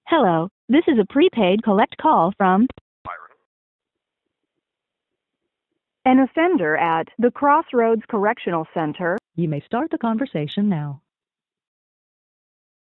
Hello, this is a prepaid collect call from Byron. an offender at the Crossroads Correctional Center. You may start the conversation now.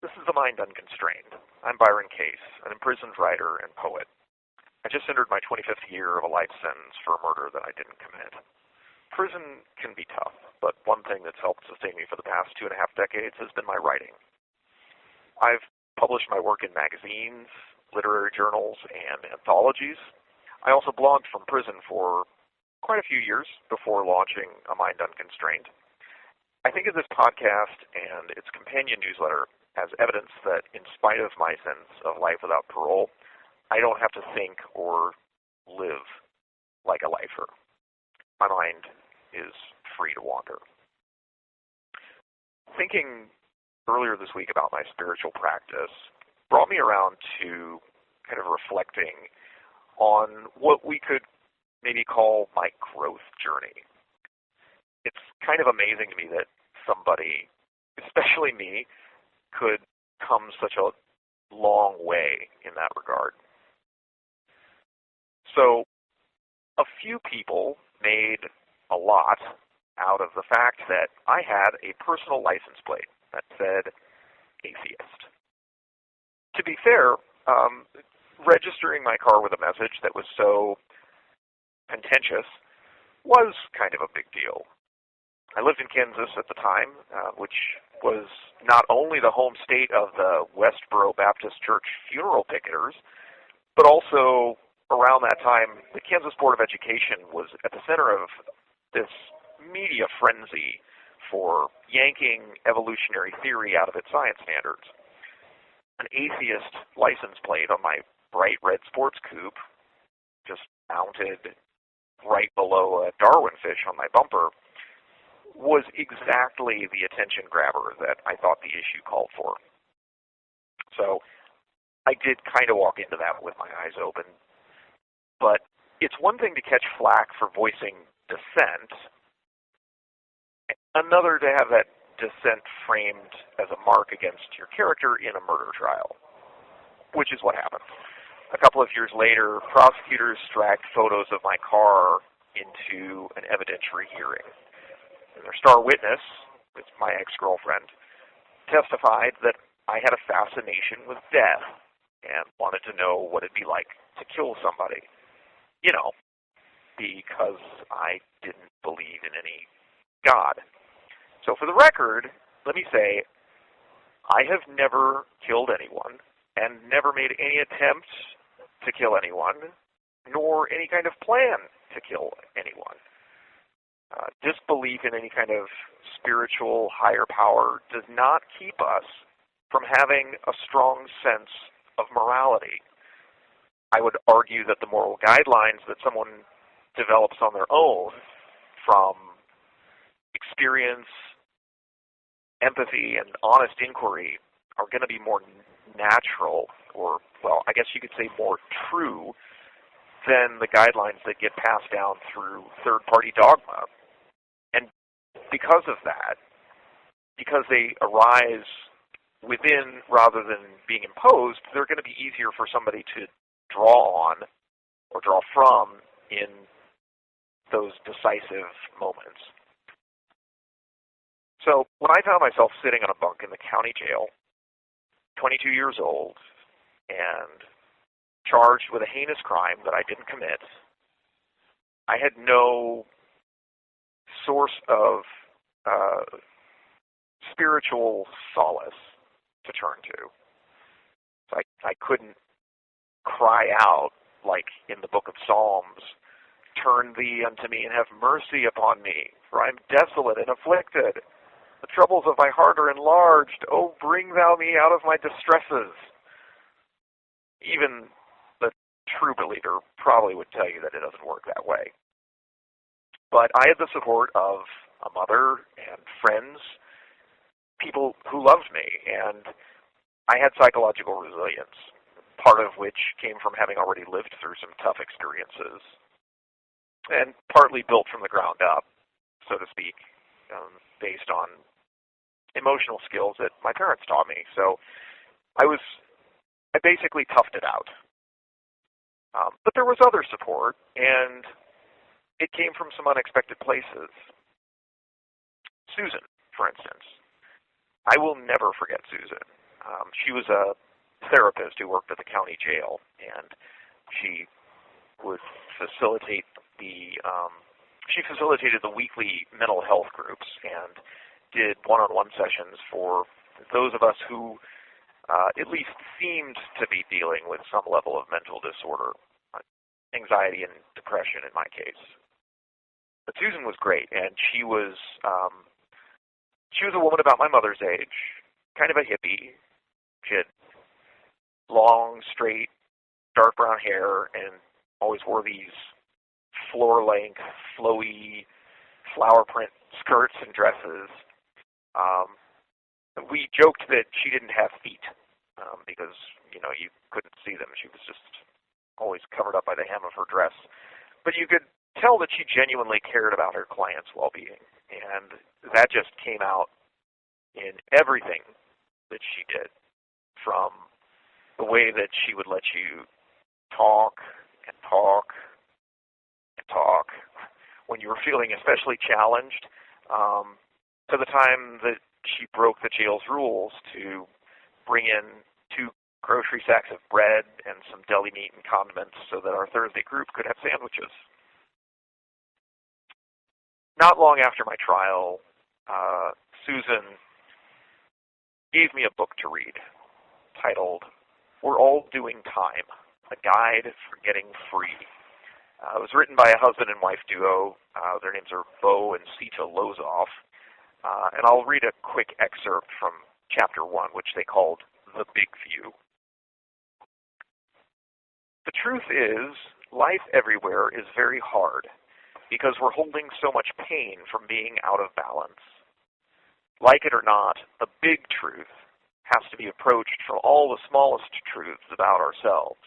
This is The Mind Unconstrained. I'm Byron Case, an imprisoned writer and poet. I just entered my 25th year of a life sentence for a murder that I didn't commit. Prison can be tough, but one thing that's helped sustain me for the past 2.5 decades has been my writing. I've published my work in magazines, literary journals, and anthologies. I also blogged from prison for quite a few years before launching A Mind Unconstrained. I think of this podcast and its companion newsletter as evidence that in spite of my sense of life without parole, I don't have to think or live like a lifer. My mind is free to wander. Thinking earlier this week about my spiritual practice brought me around to kind of reflecting on what we could maybe call my growth journey. It's kind of amazing to me that somebody, especially me, could come such a long way in that regard. So, a few people made a lot out of the fact that I had a personal license plate that said atheist. To be fair, registering my car with a message that was so contentious was kind of a big deal. I lived in Kansas at the time, which was not only the home state of the Westboro Baptist Church funeral picketers, but also around that time, the Kansas Board of Education was at the center of this media frenzy for yanking evolutionary theory out of its science standards. An atheist license plate on my bright red sports coupe, just mounted right below a Darwin fish on my bumper, was exactly the attention grabber that I thought the issue called for. So I did kind of walk into that with my eyes open. But it's one thing to catch flack for voicing dissent, another to have that dissent framed as a mark against your character in a murder trial, which is what happened. A couple of years later, prosecutors dragged photos of my car into an evidentiary hearing. And their star witness, it's my ex-girlfriend, testified that I had a fascination with death and wanted to know what it'd be like to kill somebody. You know, because I didn't believe in any God. So for the record, let me say, I have never killed anyone and never made any attempt to kill anyone, nor any kind of plan to kill anyone. Disbelief in any kind of spiritual higher power does not keep us from having a strong sense of morality. I would argue that the moral guidelines that someone develops on their own from experience, empathy, and honest inquiry are going to be more natural, or, well, I guess you could say more true than the guidelines that get passed down through third-party dogma. And because of that, because they arise within rather than being imposed, they're going to be easier for somebody to draw on or draw from in those decisive moments. So when I found myself sitting on a bunk in the county jail, 22 years old, and charged with a heinous crime that I didn't commit, I had no source of spiritual solace to turn to. So I couldn't cry out like in the book of Psalms, "Turn thee unto me and have mercy upon me, for I am desolate and afflicted. The troubles of my heart are enlarged. Oh, bring thou me out of my distresses." Even the true believer probably would tell you that it doesn't work that way. But I had the support of a mother and friends, people who loved me, and I had psychological resilience, part of which came from having already lived through some tough experiences, and partly built from the ground up, so to speak, based on emotional skills that my parents taught me. So I was I basically toughed it out. But there was other support, and it came from some unexpected places. Susan, for instance. I will never forget Susan. She was a therapist who worked at the county jail, and she would facilitate she facilitated the weekly mental health groups and did one-on-one sessions for those of us who at least seemed to be dealing with some level of mental disorder, anxiety and depression in my case. But Susan was great, and she was a woman about my mother's age, kind of a hippie. She had long, straight, dark brown hair and always wore these floor-length, flowy, flower print skirts and dresses. We joked that she didn't have feet because, you couldn't see them. She was just always covered up by the hem of her dress. But you could tell that she genuinely cared about her clients' well-being. And that just came out in everything that she did, from the way that she would let you talk and talk and talk when you were feeling especially challenged, to the time that she broke the jail's rules to bring in 2 grocery sacks of bread and some deli meat and condiments so that our Thursday group could have sandwiches. Not long after my trial, Susan gave me a book to read titled We're All Doing Time, A Guide for Getting Free. It was written by a husband and wife duo. Their names are Bo and Sita Lozoff. And I'll read a quick excerpt from chapter 1, which they called The Big View. The truth is, life everywhere is very hard because we're holding so much pain from being out of balance. Like it or not, the big truth has to be approached from all the smallest truths about ourselves.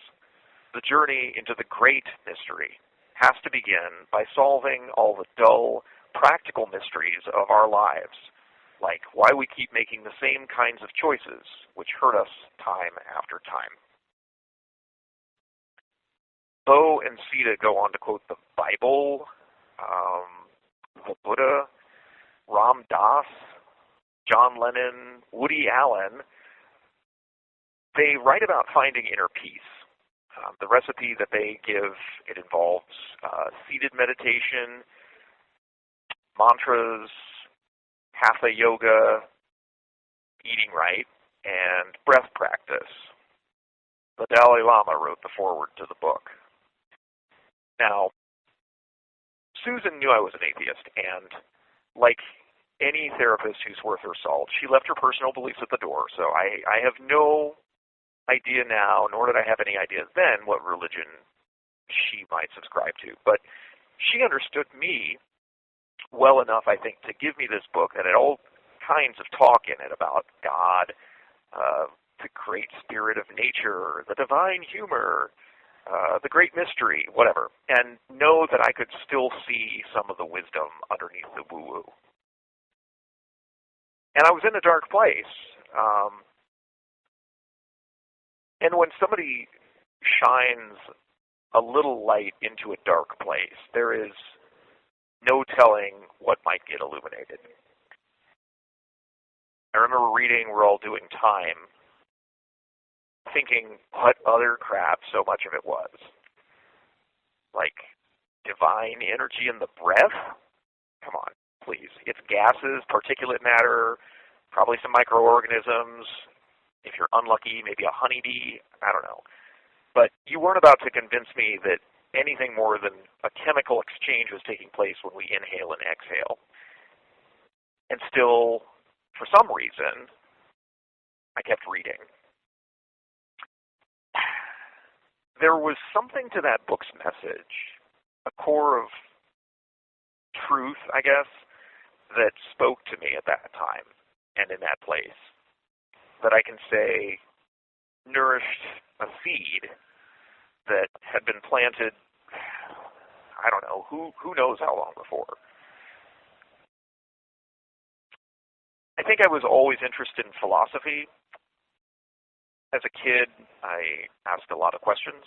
The journey into the great mystery has to begin by solving all the dull, practical mysteries of our lives, like why we keep making the same kinds of choices which hurt us time after time. Bo and Sita go on to quote the Bible, the Buddha, Ram Dass, John Lennon, Woody Allen. They write about finding inner peace. The recipe that they give, it involves seated meditation, mantras, hatha yoga, eating right, and breath practice. The Dalai Lama wrote the foreword to the book. Now, Susan knew I was an atheist, and like any therapist who's worth her salt, she left her personal beliefs at the door. So I have no idea now, nor did I have any idea then, what religion she might subscribe to. But she understood me well enough, I think, to give me this book that had all kinds of talk in it about God, the great spirit of nature, the divine humor, the great mystery, whatever, and know that I could still see some of the wisdom underneath the woo-woo. And I was in a dark place. And when somebody shines a little light into a dark place, there is no telling what might get illuminated. I remember reading We're All Doing Time, thinking what other crap so much of it was. Like divine energy in the breath? Come on, please. It's gases, particulate matter, probably some microorganisms. If you're unlucky, maybe a honeybee. I don't know. But you weren't about to convince me that anything more than a chemical exchange was taking place when we inhale and exhale. And still, for some reason, I kept reading. There was something to that book's message, a core of truth, I guess, that spoke to me at that time and in that place, that I can say nourished a seed that had been planted, I don't know, who knows how long before. I think I was always interested in philosophy, As a kid, I asked a lot of questions.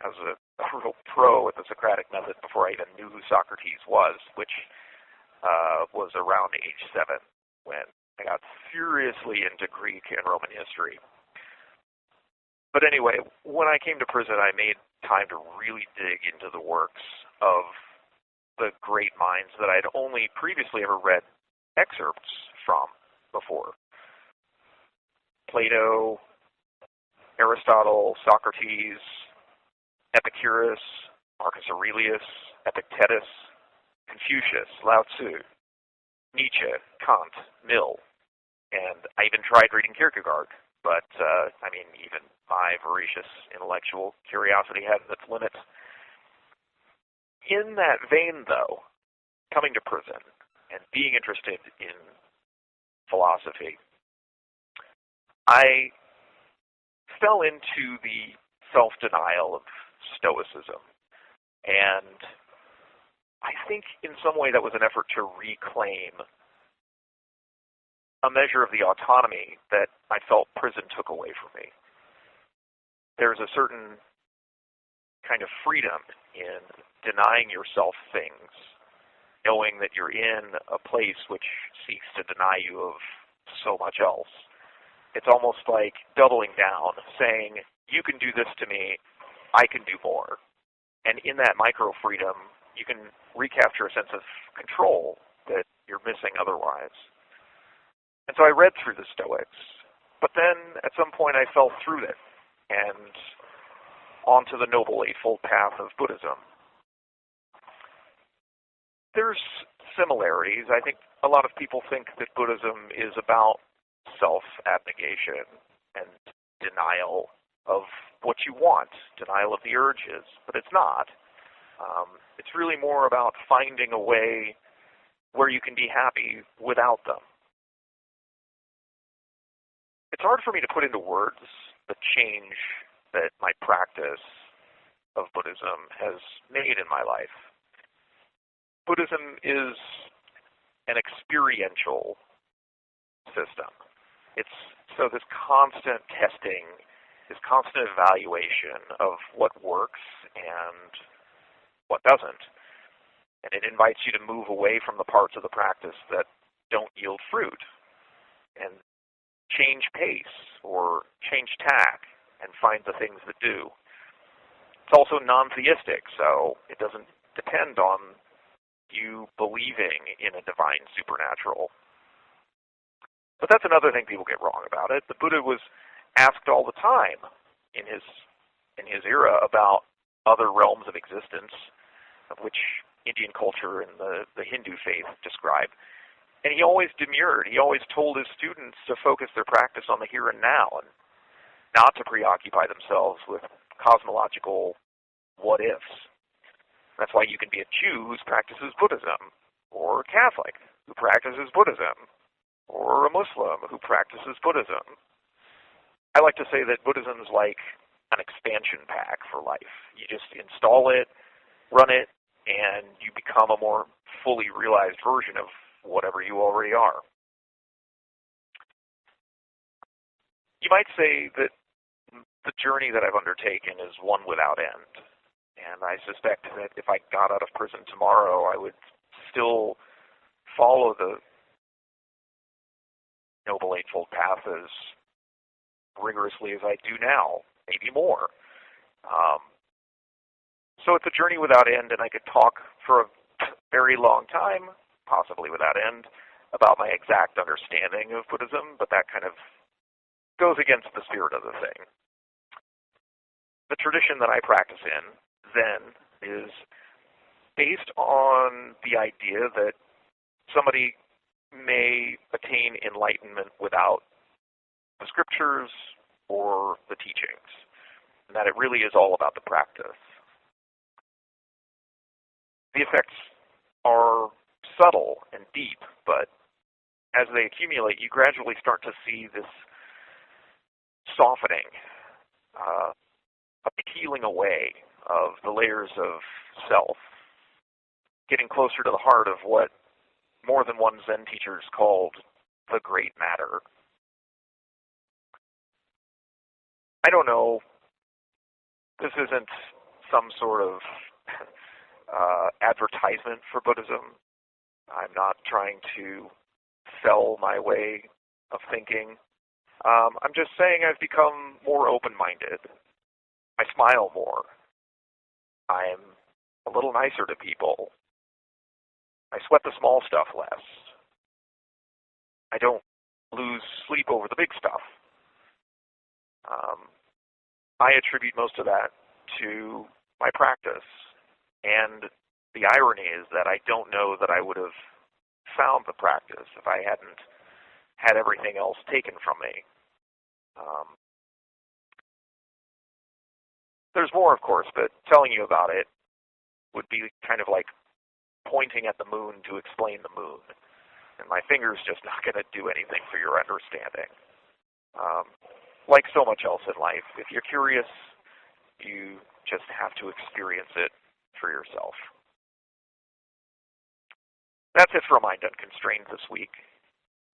I was a real pro at the Socratic method before I even knew who Socrates was, which was around age 7 when I got seriously into Greek and Roman history. But anyway, when I came to prison, I made time to really dig into the works of the great minds that I'd only previously ever read excerpts from before. Plato, Aristotle, Socrates, Epicurus, Marcus Aurelius, Epictetus, Confucius, Lao Tzu, Nietzsche, Kant, Mill, and I even tried reading Kierkegaard, but even my voracious intellectual curiosity had its limits. In that vein, though, coming to prison and being interested in philosophy, I fell into the self-denial of Stoicism, and I think in some way that was an effort to reclaim a measure of the autonomy that I felt prison took away from me. There's a certain kind of freedom in denying yourself things, knowing that you're in a place which seeks to deny you of so much else. It's almost like doubling down, saying, you can do this to me, I can do more. And in that micro-freedom, you can recapture a sense of control that you're missing otherwise. And so I read through the Stoics, but then at some point I fell through it and onto the Noble Eightfold Path of Buddhism. There's similarities. I think a lot of people think that Buddhism is about self-abnegation and denial of what you want, denial of the urges, but it's not. It's really more about finding a way where you can be happy without them. It's hard for me to put into words the change that my practice of Buddhism has made in my life. Buddhism is an experiential system. It's so this constant testing, this constant evaluation of what works and what doesn't. And it invites you to move away from the parts of the practice that don't yield fruit and change pace or change tack and find the things that do. It's also non-theistic, so it doesn't depend on you believing in a divine supernatural. But that's another thing people get wrong about it. The Buddha was asked all the time in his era about other realms of existence, of which Indian culture and the Hindu faith describe. And he always demurred. He always told his students to focus their practice on the here and now and not to preoccupy themselves with cosmological what-ifs. That's why you can be a Jew who practices Buddhism, or a Catholic who practices Buddhism, or a Muslim who practices Buddhism. I like to say that Buddhism is like an expansion pack for life. You just install it, run it, and you become a more fully realized version of whatever you already are. You might say that the journey that I've undertaken is one without end. And I suspect that if I got out of prison tomorrow, I would still follow the Noble Eightfold Path as rigorously as I do now, maybe more. So it's a journey without end, and I could talk for a very long time, possibly without end, about my exact understanding of Buddhism, but that kind of goes against the spirit of the thing. The tradition that I practice in, Zen, is based on the idea that somebody may attain enlightenment without the scriptures or the teachings, and that it really is all about the practice. The effects are subtle and deep, but as they accumulate, you gradually start to see this softening, a peeling away of the layers of self, getting closer to the heart of what more than one Zen teachers called the great matter. I don't know. This isn't some sort of advertisement for Buddhism. I'm not trying to sell my way of thinking. I'm just saying I've become more open-minded. I smile more. I'm a little nicer to people. I sweat the small stuff less. I don't lose sleep over the big stuff. I attribute most of that to my practice. And the irony is that I don't know that I would have found the practice if I hadn't had everything else taken from me. There's more, of course, but telling you about it would be kind of like pointing at the moon to explain the moon. And my finger's just not going to do anything for your understanding. Like so much else in life, if you're curious, you just have to experience it for yourself. That's it for Mind Unconstrained this week.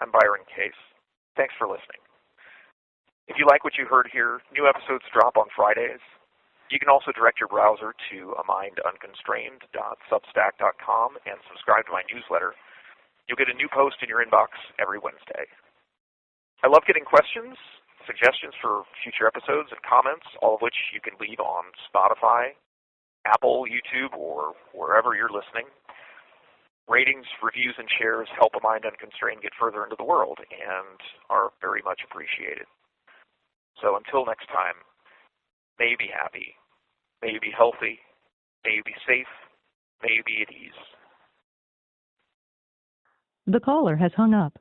I'm Byron Case. Thanks for listening. If you like what you heard here, new episodes drop on Fridays. You can also direct your browser to amindunconstrained.substack.com and subscribe to my newsletter. You'll get a new post in your inbox every Wednesday. I love getting questions, suggestions for future episodes, and comments, all of which you can leave on Spotify, Apple, YouTube, or wherever you're listening. Ratings, reviews, and shares help A Mind Unconstrained get further into the world and are very much appreciated. So until next time, may you be happy, may you be healthy, may you be safe, may you be at ease. The caller has hung up.